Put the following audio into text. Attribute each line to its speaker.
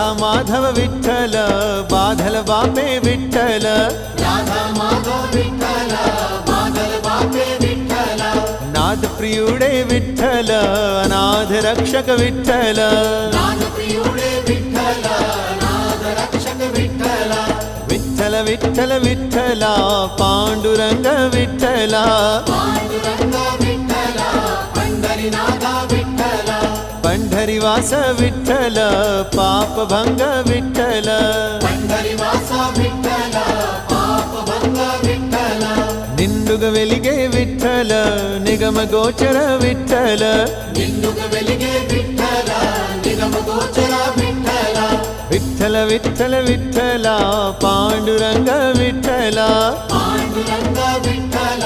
Speaker 1: राधा माधव विठ्ठल बाधल बापे विठ्ठल
Speaker 2: राधा माधव विठ्ठल बाधल बापे विठ्ठल
Speaker 1: नाद प्रियुडे विठ्ठल अनाथ रक्षक विठ्ठल
Speaker 2: नाद प्रियुडे विठ्ठल अनाथ रक्षक विठ्ठल
Speaker 1: विठ्ठल विठ्ठल विठ्ठला पांडुरंग विठ्ठला
Speaker 2: पांडुरंग विठ्ठल पंढरीनाथ विठ्ठल
Speaker 1: पंढरीवास विठ्ठल पापभंग विठ्ठल
Speaker 2: पंढरीवास विठ्ठल पापभंग विठ्ठल
Speaker 1: निंडुग वेलिगे विठ्ठल निगम गोचर विठ्ठल
Speaker 2: निंडुग वेलिगे विठ्ठल निगम गोचर विठ्ठल
Speaker 1: विठ्ठल विठ्ठल विठ्ठला पांडुरंग विठ्ठला
Speaker 2: पांडुरंग विठ्ठल